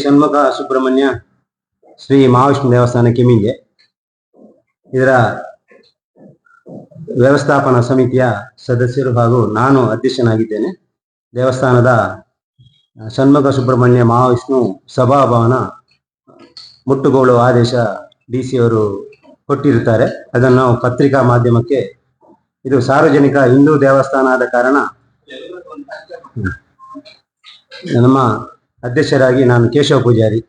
ಷಣ್ಮುಖ ಸುಬ್ರಹ್ಮಣ್ಯ ಶ್ರೀ ಮಹಾವಿಷ್ಣು ದೇವಸ್ಥಾನ ಕೆಮ್ಮಿಂಗೆ ಇದರ ವ್ಯವಸ್ಥಾಪನಾ ಸಮಿತಿಯ ಸದಸ್ಯರು ಹಾಗೂ ನಾನು ಅಧ್ಯಕ್ಷನಾಗಿದ್ದೇನೆ. ದೇವಸ್ಥಾನದ ಷಣ್ಮುಖ ಸುಬ್ರಹ್ಮಣ್ಯ ಮಹಾವಿಷ್ಣು ಸಭಾಭವನ ಮುಟ್ಟುಗೋಲು ಆದೇಶ DC ಅವರು ಕೊಟ್ಟಿರುತ್ತಾರೆ. ಅದನ್ನು ನಾವು ಪತ್ರಿಕಾ ಮಾಧ್ಯಮಕ್ಕೆ, ಇದು ಸಾರ್ವಜನಿಕ ಹಿಂದೂ ದೇವಸ್ಥಾನ ಆದ ಕಾರಣ ನಮ್ಮ ಅಧ್ಯಕ್ಷರಾಗಿ ನಾನು ಕೇಶವ ಪೂಜಾರಿ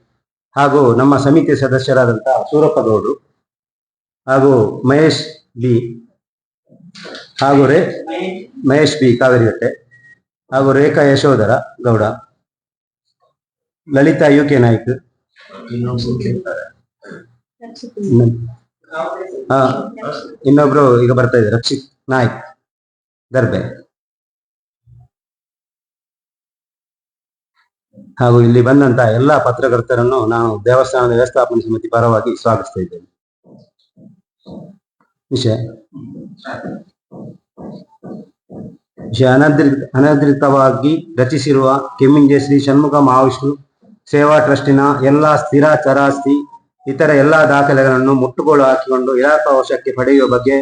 ಹಾಗೂ ನಮ್ಮ ಸಮಿತಿ ಸದಸ್ಯರಾದಂತಹ ಸೂರಪ್ಪ ಗೌಡ್ರು ಹಾಗೂ ಮಹೇಶ್ ಬಿ ಹಾಗೂ ಮಹೇಶ್ ಬಿ ಕಾವೇರಿಗಟ್ಟೆ ಹಾಗೂ ರೇಖಾ ಯಶೋಧರ ಗೌಡ, ಲಲಿತಾ UK ನಾಯ್ಕ್, ಇನ್ನೊಬ್ರು ಈಗ ಬರ್ತಾ ಇದ್ದಾರೆ ರಕ್ಷಿತ್ ನಾಯ್ಕ್ ಗರ್ಬೆ, ಹಾಗೂ ಇಲ್ಲಿ ಬಂದಂತ ಎಲ್ಲಾ ಪತ್ರಕರ್ತರನ್ನು ನಾನು ದೇವಸ್ಥಾನದ ವ್ಯವಸ್ಥಾಪನಾ ಸಮಿತಿ ಪರವಾಗಿ ಸ್ವಾಗತಿಸ್ತಾ ಇದ್ದೇನೆ. ವಿಷಯ ಅನಧಿಕೃತವಾಗಿ ರಚಿಸಿರುವ ಕೆಮ್ಮಿಂಜೆ ಶ್ರೀ ಷಣ್ಮುಖ ಮಹಾವಿಷ್ಣು ಸೇವಾ ಟ್ರಸ್ಟಿನ ಎಲ್ಲಾ ಸ್ಥಿರ ಚರಾಸ್ತಿ ಇತರ ಎಲ್ಲಾ ದಾಖಲೆಗಳನ್ನು ಮುಟ್ಟುಗೋಲು ಹಾಕಿಕೊಂಡು ಇಲಾಖಾ ವಶಕ್ಕೆ ಪಡೆಯುವ ಬಗ್ಗೆ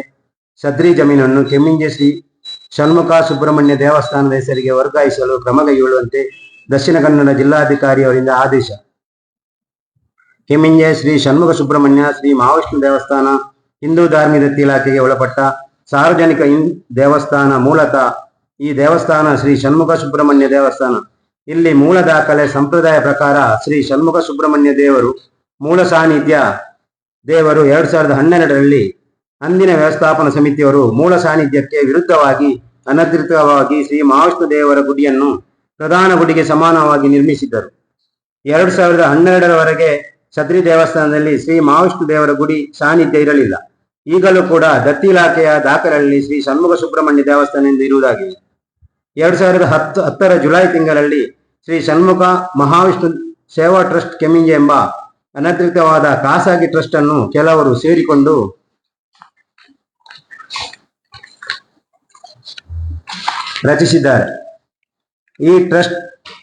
ಸದ್ರಿ ಜಮೀನನ್ನು ಕೆಮ್ಮಿಂಜೆ ಶ್ರೀ ಷಣ್ಮುಖ ಸುಬ್ರಹ್ಮಣ್ಯ ದೇವಸ್ಥಾನದ ಹೆಸರಿಗೆ ವರ್ಗಾಯಿಸಲು ಕ್ರಮ ಕೈಗೊಳ್ಳುವಂತೆ ದಕ್ಷಿಣ ಕನ್ನಡ ಜಿಲ್ಲಾಧಿಕಾರಿಯವರಿಂದ ಆದೇಶ. ಕೆಮ್ಮಿಂಜೆ ಶ್ರೀ ಷಣ್ಮುಖ ಸುಬ್ರಹ್ಮಣ್ಯ ಶ್ರೀ ಮಹಾವಿಷ್ಣು ದೇವಸ್ಥಾನ ಹಿಂದೂ ಧಾರ್ಮಿಕ ಇಲಾಖೆಗೆ ಒಳಪಟ್ಟ ಸಾರ್ವಜನಿಕ ದೇವಸ್ಥಾನ. ಮೂಲತಃ ಈ ದೇವಸ್ಥಾನ ಶ್ರೀ ಷಣ್ಮುಖ ಸುಬ್ರಹ್ಮಣ್ಯ ದೇವಸ್ಥಾನ. ಇಲ್ಲಿ ಮೂಲ ದಾಖಲೆ ಸಂಪ್ರದಾಯ ಪ್ರಕಾರ ಶ್ರೀ ಷಣ್ಮುಖ ಸುಬ್ರಹ್ಮಣ್ಯ ದೇವರು ಮೂಲ ಸಾನ್ನಿಧ್ಯ ದೇವರು 2012ರಲ್ಲಿ ಅಂದಿನ ವ್ಯವಸ್ಥಾಪನಾ ಸಮಿತಿಯವರು ಮೂಲ ಸಾನ್ನಿಧ್ಯಕ್ಕೆ ವಿರುದ್ಧವಾಗಿ ಅನಧಿಕೃತವಾಗಿ ಶ್ರೀ ಮಹಾವಿಷ್ಣು ದೇವರ ಗುಡಿಯನ್ನು ಪ್ರಧಾನ ಗುಡಿಗೆ ಸಮಾನವಾಗಿ ನಿರ್ಮಿಸಿದ್ದರು. 2012ರವರೆಗೆ ಸದ್ರಿ ದೇವಸ್ಥಾನದಲ್ಲಿ ಶ್ರೀ ಮಹಾವಿಷ್ಣು ದೇವರ ಗುಡಿ ಸಾನ್ನಿಧ್ಯ ಇರಲಿಲ್ಲ. ಈಗಲೂ ಕೂಡ ದತ್ತಿ ಇಲಾಖೆಯ ದಾಖಲೆಯಲ್ಲಿ ಶ್ರೀ ಷಣ್ಮುಖ ಸುಬ್ರಹ್ಮಣ್ಯ ದೇವಸ್ಥಾನ ಎಂದು ಇರುವುದಾಗಿದೆ. 2010ರ ಜುಲೈ ತಿಂಗಳಲ್ಲಿ ಶ್ರೀ ಷಣ್ಮುಖ ಮಹಾವಿಷ್ಣು ಸೇವಾ ಟ್ರಸ್ಟ್ ಕೆಮ್ಮಿಂಜೆ ಎಂಬ ಅನಧಿಕೃತವಾದ ಖಾಸಗಿ ಟ್ರಸ್ಟ್ ಅನ್ನು ಕೆಲವರು ಸೇರಿಕೊಂಡು ರಚಿಸಿದ್ದಾರೆ. ಈ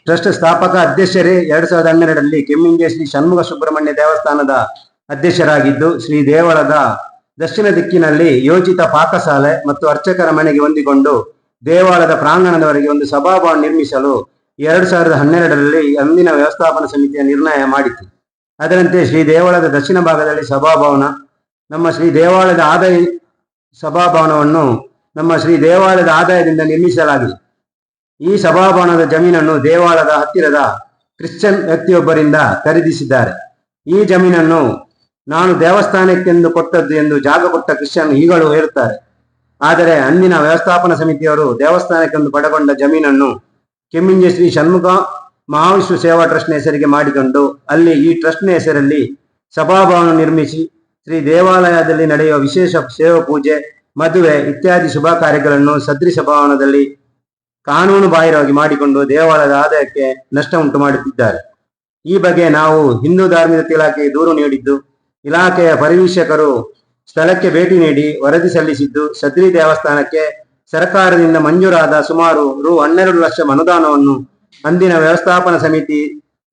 ಟ್ರಸ್ಟ್ ಸ್ಥಾಪಕ ಅಧ್ಯಕ್ಷರೇ 2012ರಲ್ಲಿ ಕೆಮ್ಮಿಂಜೆ ಶ್ರೀ ಷಣ್ಮುಖ ಸುಬ್ರಹ್ಮಣ್ಯ ದೇವಸ್ಥಾನದ ಅಧ್ಯಕ್ಷರಾಗಿದ್ದು, ಶ್ರೀ ದೇವಳದ ದಕ್ಷಿಣ ದಿಕ್ಕಿನಲ್ಲಿ ಯೋಜಿತ ಪಾಕಶಾಲೆ ಮತ್ತು ಅರ್ಚಕರ ಮನೆಗೆ ಹೊಂದಿಕೊಂಡು ದೇವಾಲಯದ ಪ್ರಾಂಗಣದವರೆಗೆ ಒಂದು ಸಭಾಭವನ ನಿರ್ಮಿಸಲು 2012ರಲ್ಲಿ ಅಂದಿನ ವ್ಯವಸ್ಥಾಪನಾ ಸಮಿತಿಯ ನಿರ್ಣಯ ಮಾಡಿತು. ಅದರಂತೆ ಶ್ರೀ ದೇವಾಲಯದ ದಕ್ಷಿಣ ಭಾಗದಲ್ಲಿ ಸಭಾಭವನ, ನಮ್ಮ ಶ್ರೀ ದೇವಾಲಯದ ಸಭಾಭವನವನ್ನು ನಮ್ಮ ಶ್ರೀ ದೇವಾಲಯದ ಆದಾಯದಿಂದ ನಿರ್ಮಿಸಲಾಗಿದೆ. ಈ ಸಭಾಭವನದ ಜಮೀನನ್ನು ದೇವಾಲಯದ ಹತ್ತಿರದ ಕ್ರಿಶ್ಚಿಯನ್ ವ್ಯಕ್ತಿಯೊಬ್ಬರಿಂದ ಖರೀದಿಸಿದ್ದಾರೆ. ಈ ಜಮೀನನ್ನು ನಾನು ದೇವಸ್ಥಾನಕ್ಕೆಂದು ಕೊಟ್ಟದ್ದು ಎಂದು ಜಾಗ ಕೊಟ್ಟ ಕ್ರಿಶ್ಚಿಯನ್ ಈಗಲೂ ಹೇಳುತ್ತಾರೆ. ಆದರೆ ಅಂದಿನ ವ್ಯವಸ್ಥಾಪನಾ ಸಮಿತಿಯವರು ದೇವಸ್ಥಾನಕ್ಕೆಂದು ಪಡೆಗೊಂಡ ಜಮೀನನ್ನು ಕೆಮ್ಮಿಂಜೆ ಶ್ರೀ ಷಣ್ಮುಖ ಮಹಾವಿಷ್ಣು ಸೇವಾ ಟ್ರಸ್ಟ್ನ ಹೆಸರಿಗೆ ಮಾಡಿಕೊಂಡು ಅಲ್ಲಿ ಈ ಟ್ರಸ್ಟ್ನ ಹೆಸರಲ್ಲಿ ಸಭಾಭವನ ನಿರ್ಮಿಸಿ ಶ್ರೀ ದೇವಾಲಯದಲ್ಲಿ ನಡೆಯುವ ವಿಶೇಷ ಸೇವಾ ಪೂಜೆ, ಮದುವೆ ಇತ್ಯಾದಿ ಶುಭ ಕಾರ್ಯಗಳನ್ನು ಸದ್ರಿ ಸಭಾಭವನದಲ್ಲಿ ಕಾನೂನು ಬಾಹಿರವಾಗಿ ಮಾಡಿಕೊಂಡು ದೇವಾಲಯದ ಆದಾಯಕ್ಕೆ ನಷ್ಟ ಉಂಟು ಮಾಡುತ್ತಿದ್ದಾರೆ. ಈ ಬಗ್ಗೆ ನಾವು ಹಿಂದೂ ಧಾರ್ಮಿಕ ಇಲಾಖೆಗೆ ದೂರು ನೀಡಿದ್ದು, ಇಲಾಖೆಯ ಪರಿವೀಕ್ಷಕರು ಸ್ಥಳಕ್ಕೆ ಭೇಟಿ ನೀಡಿ ವರದಿ ಸಲ್ಲಿಸಿದ್ದು, ಸದ್ರಿ ದೇವಸ್ಥಾನಕ್ಕೆ ಸರ್ಕಾರದಿಂದ ಮಂಜೂರಾದ ಸುಮಾರು ರು 12 ಲಕ್ಷ ಅನುದಾನವನ್ನು ಅಂದಿನ ವ್ಯವಸ್ಥಾಪನಾ ಸಮಿತಿ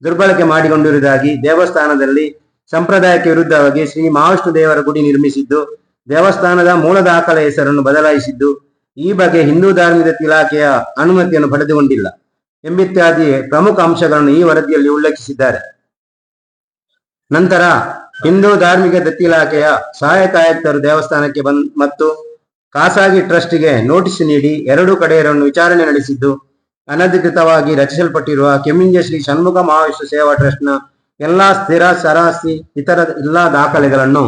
ದುರ್ಬಳಕೆ ಮಾಡಿಕೊಂಡಿರುವುದಾಗಿ, ದೇವಸ್ಥಾನದಲ್ಲಿ ಸಂಪ್ರದಾಯಕ್ಕೆ ವಿರುದ್ಧವಾಗಿ ಶ್ರೀ ಮಹಾವಿಷ್ಣು ದೇವರ ಗುಡಿ ನಿರ್ಮಿಸಿದ್ದು, ದೇವಸ್ಥಾನದ ಮೂಲ ದಾಖಲೆ ಹೆಸರನ್ನು ಬದಲಾಯಿಸಿದ್ದು, ಈ ಬಗ್ಗೆ ಹಿಂದೂ ಧಾರ್ಮಿಕ ಇಲಾಖೆಯ ಅನುಮತಿಯನ್ನು ಪಡೆದುಕೊಂಡಿಲ್ಲ ಎಂಬಿತ್ಯಾದಿ ಪ್ರಮುಖ ಅಂಶಗಳನ್ನು ಈ ವರದಿಯಲ್ಲಿ ಉಲ್ಲೇಖಿಸಿದ್ದಾರೆ. ನಂತರ ಹಿಂದೂ ಧಾರ್ಮಿಕ ದತ್ತಿ ಇಲಾಖೆಯ ಸಹಾಯಕ ಆಯುಕ್ತರು ದೇವಸ್ಥಾನಕ್ಕೆ ಮತ್ತು ಖಾಸಗಿ ಟ್ರಸ್ಟ್ಗೆ ನೋಟಿಸ್ ನೀಡಿ ಎರಡೂ ಕಡೆಯವರನ್ನು ವಿಚಾರಣೆ ನಡೆಸಿದ್ದು, ಅನಧಿಕೃತವಾಗಿ ರಚಿಸಲ್ಪಟ್ಟಿರುವ ಕೆಮ್ಮಿಂಜೆ ಶ್ರೀ ಷಣ್ಮುಖ ಮಹಾವಿಷ್ಣು ಸೇವಾ ಟ್ರಸ್ಟ್ನ ಎಲ್ಲಾ ಸ್ಥಿರ ಚರಾಸ್ತಿ ಇತರ ಎಲ್ಲಾ ದಾಖಲೆಗಳನ್ನು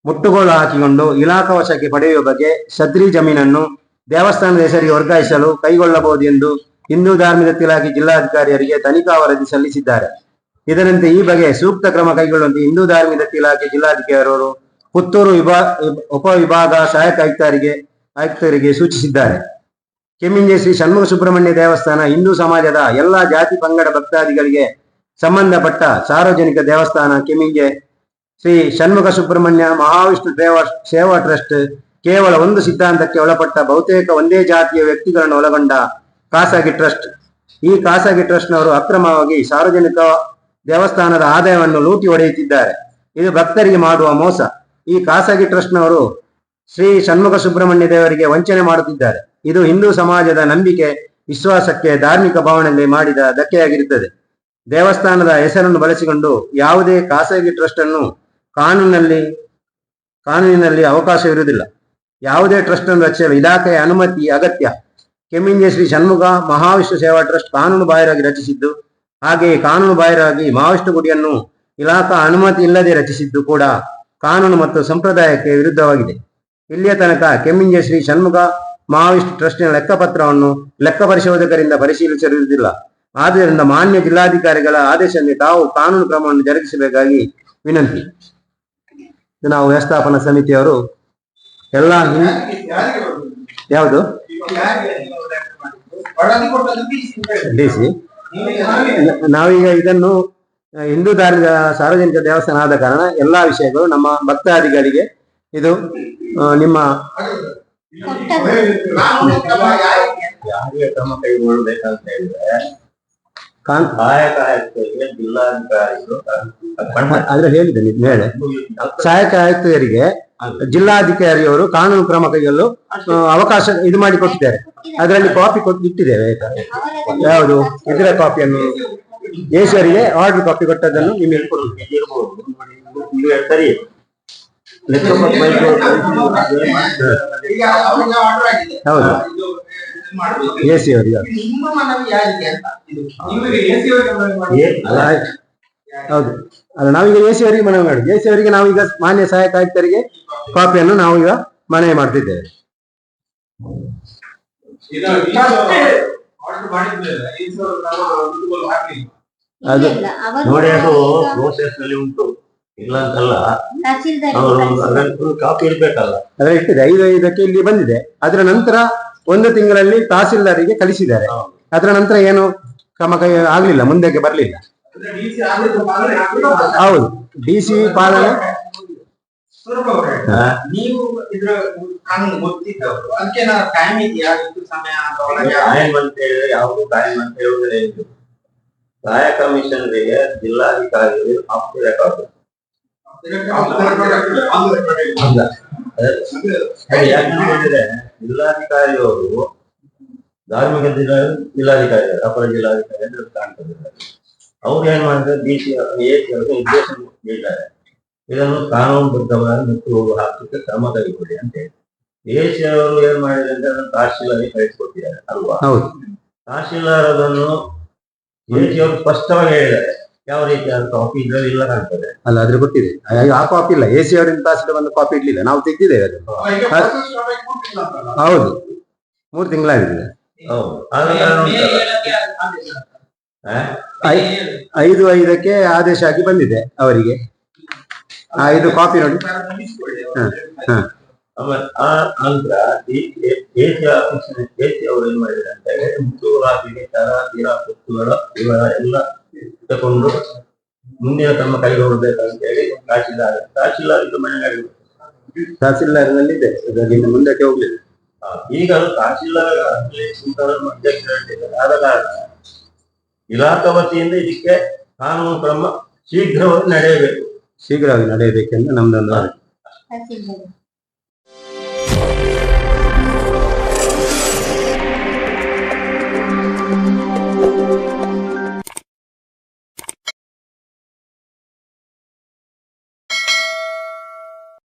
ಮುಟ್ಟುಗೋಲು ಹಾಕಿಕೊಂಡು ಇಲಾಖಾ ವಶಕ್ಕೆ ಪಡೆಯುವ ಬಗ್ಗೆ ಸದ್ರಿ ಜಮೀನನ್ನು ದೇವಸ್ಥಾನದ ಹೆಸರಿಗೆ ವರ್ಗಾಯಿಸಲು ಕೈಗೊಳ್ಳಬಹುದು ಎಂದು ಹಿಂದೂ ಧಾರ್ಮಿಕ ಇಲಾಖೆ ಜಿಲ್ಲಾಧಿಕಾರಿಯರಿಗೆ ತನಿಖಾ ವರದಿ ಸಲ್ಲಿಸಿದ್ದಾರೆ. ಇದರಂತೆ ಈ ಬಗ್ಗೆ ಸೂಕ್ತ ಕ್ರಮ ಕೈಗೊಳ್ಳುವಂತೆ ಹಿಂದೂ ಧಾರ್ಮಿಕ ಇಲಾಖೆ ಜಿಲ್ಲಾಧಿಕಾರಿಯವರು ಪುತ್ತೂರು ಉಪವಿಭಾಗ ಸಹಾಯಕ ಆಯುಕ್ತರಿಗೆ ಸೂಚಿಸಿದ್ದಾರೆ. ಕೆಮ್ಮಿಂಜೆ ಶ್ರೀ ಷಣ್ಮುಖ ಸುಬ್ರಹ್ಮಣ್ಯ ದೇವಸ್ಥಾನ ಹಿಂದೂ ಸಮಾಜದ ಎಲ್ಲಾ ಜಾತಿ ಪಂಗಡ ಭಕ್ತಾದಿಗಳಿಗೆ ಸಂಬಂಧಪಟ್ಟ ಸಾರ್ವಜನಿಕ ದೇವಸ್ಥಾನ. ಕೆಮ್ಮಿಂಜೆ ಶ್ರೀ ಷಣ್ಮುಖ ಸುಬ್ರಹ್ಮಣ್ಯ ಮಹಾವಿಷ್ಣು ಸೇವಾ ಟ್ರಸ್ಟ್ ಕೇವಲ ಒಂದು ಸಿದ್ಧಾಂತಕ್ಕೆ ಒಳಪಟ್ಟ ಬಹುತೇಕ ಒಂದೇ ಜಾತಿಯ ವ್ಯಕ್ತಿಗಳನ್ನು ಒಳಗೊಂಡ ಖಾಸಗಿ ಟ್ರಸ್ಟ್. ಈ ಖಾಸಗಿ ಟ್ರಸ್ಟ್ನವರು ಅಕ್ರಮವಾಗಿ ಸಾರ್ವಜನಿಕ ದೇವಸ್ಥಾನದ ಆದಾಯವನ್ನು ಲೂಟಿ ಹೊಡೆಯುತ್ತಿದ್ದಾರೆ. ಇದು ಭಕ್ತರಿಗೆ ಮಾಡುವ ಮೋಸ. ಈ ಖಾಸಗಿ ಟ್ರಸ್ಟ್ನವರು ಶ್ರೀ ಷಣ್ಮುಖ ಸುಬ್ರಹ್ಮಣ್ಯ ದೇವರಿಗೆ ವಂಚನೆ ಮಾಡುತ್ತಿದ್ದಾರೆ. ಇದು ಹಿಂದೂ ಸಮಾಜದ ನಂಬಿಕೆ ವಿಶ್ವಾಸಕ್ಕೆ ಧಾರ್ಮಿಕ ಭಾವನೆಯಲ್ಲಿ ಮಾಡಿದ ಧಕ್ಕೆಯಾಗಿರುತ್ತದೆ. ದೇವಸ್ಥಾನದ ಹೆಸರನ್ನು ಬಳಸಿಕೊಂಡು ಯಾವುದೇ ಖಾಸಗಿ ಟ್ರಸ್ಟ್ ಅನ್ನು ಕಾನೂನಿನಲ್ಲಿ ಅವಕಾಶವಿರುವುದಿಲ್ಲ. ಯಾವುದೇ ಟ್ರಸ್ಟ್ ಅನ್ನು ರಚಿಸಲು ಇಲಾಖೆಯ ಅನುಮತಿ ಅಗತ್ಯ. ಕೆಮ್ಮಿಂಜೆ ಶ್ರೀ ಷಣ್ಮುಖ ಮಹಾವಿಷ್ಣು ಸೇವಾ ಟ್ರಸ್ಟ್ ಕಾನೂನು ಬಾಹಿರವಾಗಿ ರಚಿಸಿದ್ದು, ಹಾಗೆಯೇ ಕಾನೂನು ಬಾಹಿರವಾಗಿ ಮಹಾವಿಷ್ಣು ಗುಡಿಯನ್ನು ಇಲಾಖಾ ಅನುಮತಿ ಇಲ್ಲದೆ ರಚಿಸಿದ್ದು ಕೂಡ ಕಾನೂನು ಮತ್ತು ಸಂಪ್ರದಾಯಕ್ಕೆ ವಿರುದ್ಧವಾಗಿದೆ. ಇಲ್ಲಿಯ ತನಕ ಕೆಮ್ಮಿಂಜೆ ಶ್ರೀ ಷಣ್ಮುಖ ಮಹಾವಿಷ್ಣು ಟ್ರಸ್ಟಿನ ಲೆಕ್ಕಪತ್ರವನ್ನು ಲೆಕ್ಕ ಪರಿಶೋಧಕರಿಂದ ಪರಿಶೀಲಿಸಿರುವುದಿಲ್ಲ. ಆದ್ದರಿಂದ ಮಾನ್ಯ ಜಿಲ್ಲಾಧಿಕಾರಿಗಳ ಆದೇಶದಂತೆ ತಾವು ಕಾನೂನು ಕ್ರಮವನ್ನು ಜರುಗಿಸಬೇಕಾಗಿ ವಿನಂತಿ. ನಾವು ವ್ಯವಸ್ಥಾಪನಾ ಸಮಿತಿಯವರು ಎಲ್ಲ ಯಾವುದು ಡಿಸಿ ನಾವೀಗ ಇದನ್ನು ಹಿಂದೂ ಧಾರ್ಮಿಕ ಸಾರ್ವಜನಿಕ ದೇವಸ್ಥಾನ ಆದ ಕಾರಣ ಎಲ್ಲಾ ವಿಷಯಗಳು ನಮ್ಮ ಭಕ್ತಾದಿಗಳಿಗೆ ಇದು ನಿಮ್ಮ ಕ್ರಮ ಕೈಗೊಳ್ಳಬೇಕಂತ ಹೇಳಿದ್ರೆ ಸಹಾಯಕ ಆಯುಕ್ತರಿಗೆ ಜಿಲ್ಲಾಧಿಕಾರಿಗಳು ಅದ್ರಲ್ಲಿ ಹೇಳಿದೆ ಮೇಲೆ ಸಹಾಯಕ ಆಯುಕ್ತರಿಗೆ ಜಿಲ್ಲಾಧಿಕಾರಿಯವರು ಕಾನೂನು ಕ್ರಮ ಕೈಗೊಳ್ಳಲು ಅವಕಾಶ ಇದು ಮಾಡಿ ಕೊಟ್ಟಿದ್ದಾರೆ. ಅದರಲ್ಲಿ ಕಾಪಿ ಇಟ್ಟಿದ್ದೇವೆ. ಯಾವುದು ಇದರ ಕಾಪಿಯನ್ನು ದೇಶರಿಗೆ ಆರ್ಡರ್ ಕಾಪಿ ಕೊಟ್ಟದನ್ನು ನಿಮಗೆ ಸರಿ ಹೌದು ಎಸಿ ಅವರಿಗೆ ಹೌದು ಅಲ್ಲ ನಾವೀಗ ಎಸಿ ಅವರಿಗೆ ಮನವಿ ಮಾಡಿದ್ವಿ. ಎಸಿ ಅವರಿಗೆ ನಾವೀಗ ಮಾನ್ಯ ಸಹಾಯಕ ಆಯುಕ್ತರಿಗೆ ಕಾಪಿಯನ್ನು ನಾವೀಗ ಮನವಿ ಮಾಡ್ತಿದ್ದೇವೆ. ಅದು ನೋಡಿ ಅದು ಪ್ರೋಸೆಸ್ ನಲ್ಲಿ ಉಂಟು, ಇಲ್ಲ ಅಂತಲ್ಲ. ಅವರು ಕಾಪಿ ಇರ್ಬೇಕಲ್ಲ, ಅದ್ರ ಇಟ್ಟಿದೆ 5 ಇಲ್ಲಿ ಬಂದಿದೆ. ಅದರ ನಂತರ 1 ತಿಂಗಳಲ್ಲಿ ತಹಸೀಲ್ದಾರಿಗೆ ಕಳಿಸಿದ್ದಾರೆ. ಅದರ ನಂತರ ಏನು ಕ್ರಮ ಕೈ ಆಗ್ಲಿಲ್ಲ, ಮುಂದಕ್ಕೆ ಬರ್ಲಿಲ್ಲ. ಹೌದು ಡಿಸಿ ಪಾಲನೆ ನೀವು ಇದ್ರ ಕಾನೂನು ಗೊತ್ತಿದ್ದವರು ಅದಕ್ಕೆ ಟೈಮ್ ಇದೆಯಾ ಟೈಮ್ ಅಂತ ಹೇಳಿದ್ರೆ ಯಾವುದು ಟೈಮ್ ಅಂತ ಹೇಳುವುದೇ ಇಲ್ಲ. ಸಹಾಯಕ ಕಮಿಷನರಿಗೆ ಜಿಲ್ಲಾಧಿಕಾರಿಗಳು ಹಾಕ್ತಿರಬೇಕು. ಯಾಕಂದ್ರೆ ಜಿಲ್ಲಾಧಿಕಾರಿಯವರು ಧಾರ್ಮಿಕ ಜಿಲ್ಲಾಧಿಕಾರಿ ಅಪರ ಜಿಲ್ಲಾಧಿಕಾರಿ ಅಂತ ಕಾಣ್ತದೆ. ಅವ್ರು ಏನ್ ಮಾಡಿದ್ರೆ ಡಿಸಿ ನಿರ್ದೇಶ ನೀಡಿದ್ದಾರೆ, ಇದನ್ನು ಕಾನೂನುಬದ್ಧವಾಗಿ ಮುಟ್ಟು ಹೋಗುವ ಹಾಕಲಿಕ್ಕೆ ಕ್ರಮ ಕೈಗೊಳ್ಳಿ ಅಂತ ಹೇಳಿ. ಡಿಸಿ ಅವರು ಏನ್ ಮಾಡಿದ್ರೆ ಅಂದ್ರೆ ಅದನ್ನು ತಹಶೀಲ್ದಾರಿಗೆ ಕಳಿಸ್ಕೊಟ್ಟಿದ್ದಾರೆ ಅಲ್ವಾ. ತಹಶೀಲ್ದಾರ್ ಅದನ್ನು ಡಿಸಿ ಅವರು ಸ್ಪಷ್ಟವಾಗಿ ಹೇಳಿದ್ದಾರೆ, ಯಾವ ರೀತಿ ಕಾಪಿ ಇದ್ರಲ್ಲಿ ಇಲ್ಲ ಕಾಣ್ತದೆ. ಅಲ್ಲ ಅದ್ರ ಗೊತ್ತಿದೆ, ಆ ಕಾಪಿ ಇಲ್ಲ. ಎಸಿ ಅವರಿಂದ ತಹಸೀಲ್ದಾರ್ ಬಂದು ಕಾಪಿ ಇಡ್ಲಿಲ್ಲ, ನಾವು ತೆಗ್ದಿದ್ದೇವೆ ಅದನ್ನು. ಹೌದು 3 ತಿಂಗಳಾಗಿದೆ. ಹೌದು 5/5ಕ್ಕೆ ಆದೇಶ ಆಗಿ ಬಂದಿದೆ ಅವರಿಗೆ. 5 ಕಾಪಿ ನೋಡಿ. ಆ ನಂತರ ಅವರು ಏನ್ ಮಾಡಿದ್ದಾರೆ ಅಂತ ಹೇಳಿ ಮುತ್ತೂರು ರಾತ್ರಿಗೆ ತೀರಾ ಪುಸ್ತುಗಳ ವಿವರ ಎಲ್ಲ ತಗೊಂಡು ಮುಂದಿನ ಕ್ರಮ ಕೈಗೊಳ್ಳಬೇಕಂತ ಹೇಳಿ ತಹಶೀಲ್ದಾರ್ ಇದು ಮನೆಯಾಗಿ ತಹಸೀಲ್ದಾರ್ನಲ್ಲಿ ಇದೆ, ಮುಂದಕ್ಕೆ ಹೋಗ್ಲಿಲ್ಲ. ಈಗ ತಹಶೀಲ್ದಾರ್ ಆದ ಕಾರಣ ಇಲಾಖಾ ವತಿಯಿಂದ ಇದಕ್ಕೆ ಕಾನೂನು ಕ್ರಮ ಶೀಘ್ರವಾಗಿ ನಡೆಯಬೇಕೆಂದು ನಮ್ದೊಂದು